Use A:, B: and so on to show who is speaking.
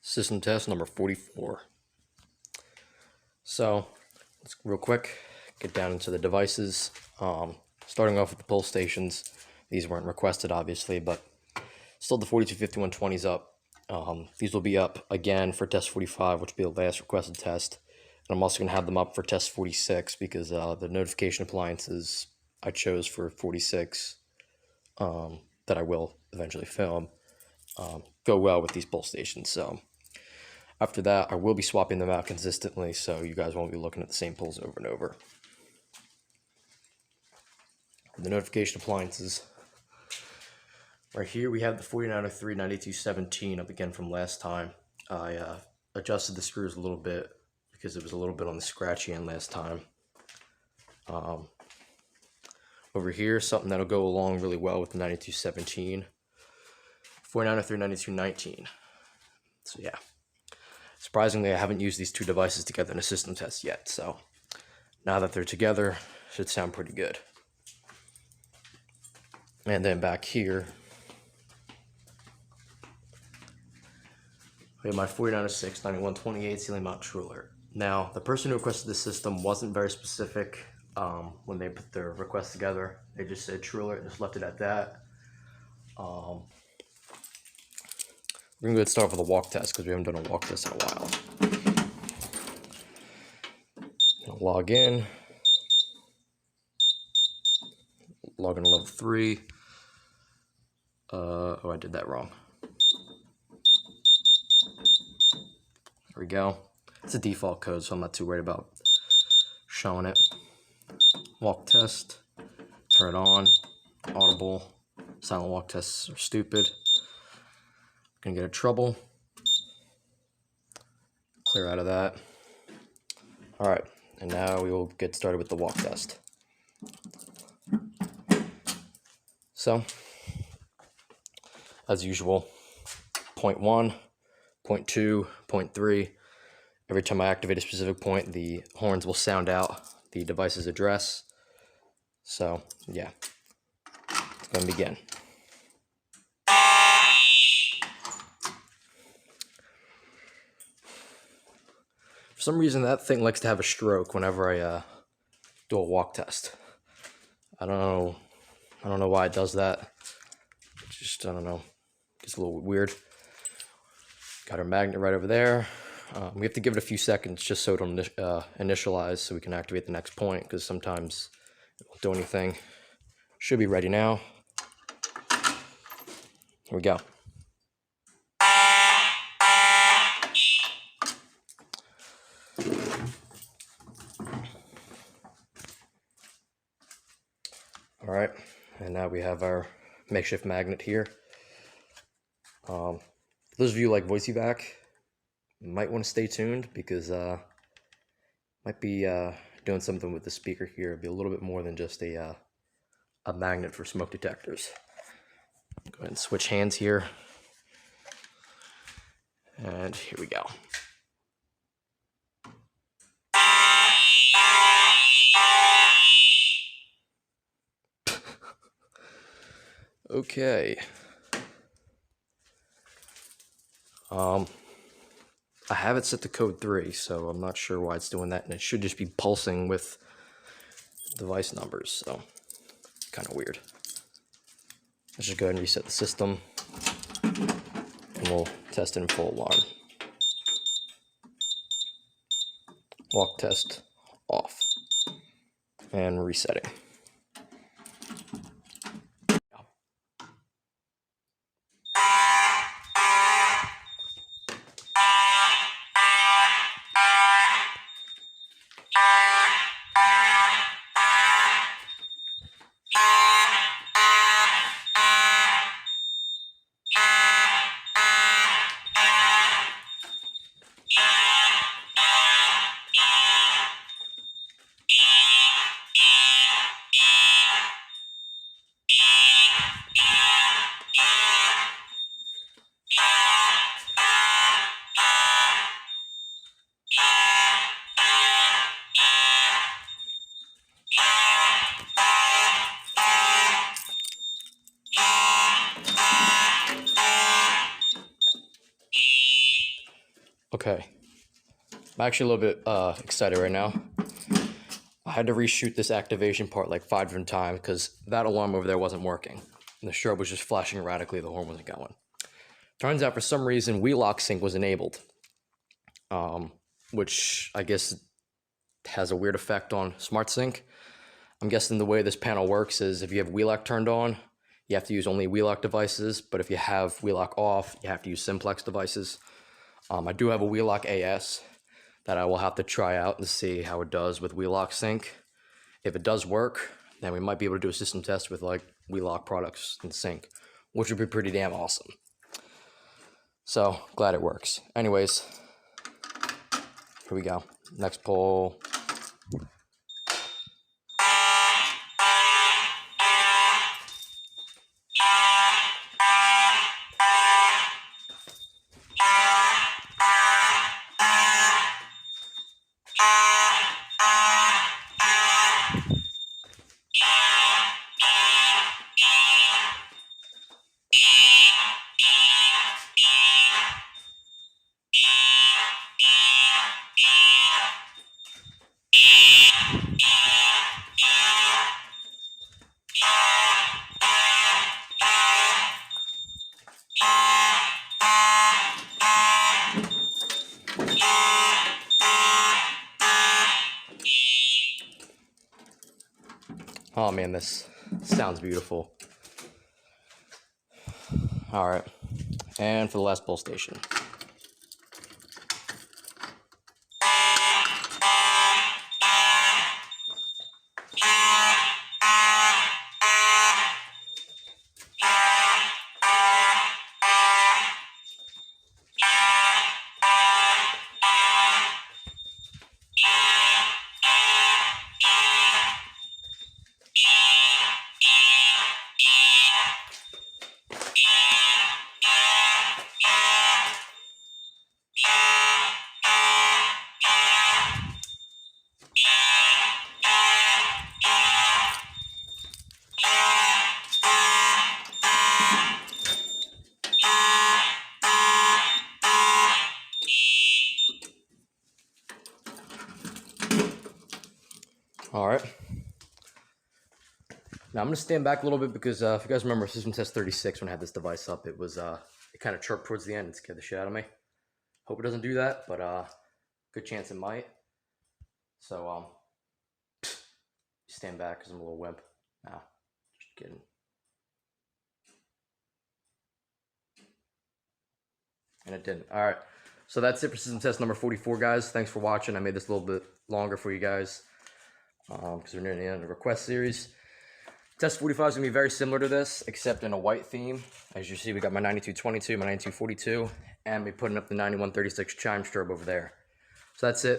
A: System test number 44. So let's real quick get down into the devices. Starting off with the pull stations. These weren't requested, obviously, but still the 425120's up. These will be up again for test 45, which will be the last requested test. And I'm also going to have them up for test 46 because the notification appliances I chose for 46 that I will eventually film go well with these pull stations. So after that, I will be swapping them out consistently, so you guys won't be looking at the same pulls over and over. The notification appliances. Right here, we have the 4903 9217 up again from last time. I adjusted the screws a little bit because it was a little bit on the scratchy end last time. Over here, something that'll go along really well with the 9217. 4903 9219. So yeah. Surprisingly, I haven't used these two devices together in a system test yet, so now that they're together, should sound pretty good. And then back here, we have my 4906 9128 ceiling mount true alert. Now, the person who requested this system wasn't very specific when they put their request together. They just said true alert and just left it at that. We're going to start with a walk test because we haven't done a walk test in a while. I'll log in. Log in to level 3. Oh, I did that wrong. There we go. It's a default code, so I'm not too worried about showing it. Walk test. Turn it on. Audible. Silent walk tests are stupid. Gonna get in trouble. Clear out of that. Alright, and now we will get started with the walk test. So, as usual, point 1, point 2, point 3. Every time I activate a specific point, the horns will sound out the device's address. So, yeah, it's going to begin. For some reason, that thing likes to have a stroke whenever I do a walk test. I don't know why it does that. Just, I don't know. It's a little weird. Got our magnet right over there. We have to give it a few seconds just so it'll initialize so we can activate the next point, because sometimes it won't do anything. Should be ready now. Here we go. All right, and now we have our makeshift magnet here. For those of you like voice evac, you might want to stay tuned because might be doing something with the speaker here. It'll be a little bit more than just a magnet for smoke detectors. Go ahead and switch hands here. And here we go. Okay. I have it set to code 3, so I'm not sure why it's doing that, and it should just be pulsing with device numbers, so kind of weird. Let's just go ahead and reset the system, and we'll test it in full alarm. Walk test off, and resetting. Okay. I'm actually a little bit excited right now. I had to reshoot this activation part like 5 different times because that alarm over there wasn't working. And the strobe was just flashing erratically, the horn wasn't going. Turns out for some reason Wheelock sync was enabled, which I guess has a weird effect on Smart Sync. I'm guessing the way this panel works is if you have Wheelock turned on, you have to use only Wheelock devices, but if you have Wheelock off, you have to use Simplex devices. I do have a Wheelock AS that I will have to try out and see how it does with Wheelock sync. If it does work, then we might be able to do a system test with like Wheelock products in sync, which would be pretty damn awesome. So glad it works. Anyways, here we go. Next poll. Oh man, this sounds beautiful. All right, and for the last pull station. All right. Now I'm gonna stand back a little bit because if you guys remember System Test 36 when I had this device up, it was it kind of chirped towards the end and scared the shit out of me. Hope it doesn't do that, but good chance it might. So stand back because I'm a little wimp. Nah, just kidding. And it didn't. All right. So that's it for System Test number 44, guys. Thanks for watching. I made this a little bit longer for you guys because we're near the end of the request series. Test 45 is going to be very similar to this, except in a white theme. As you see, we got my 9222, my 9242, and we're putting up the 9136 chime strobe over there. So that's it.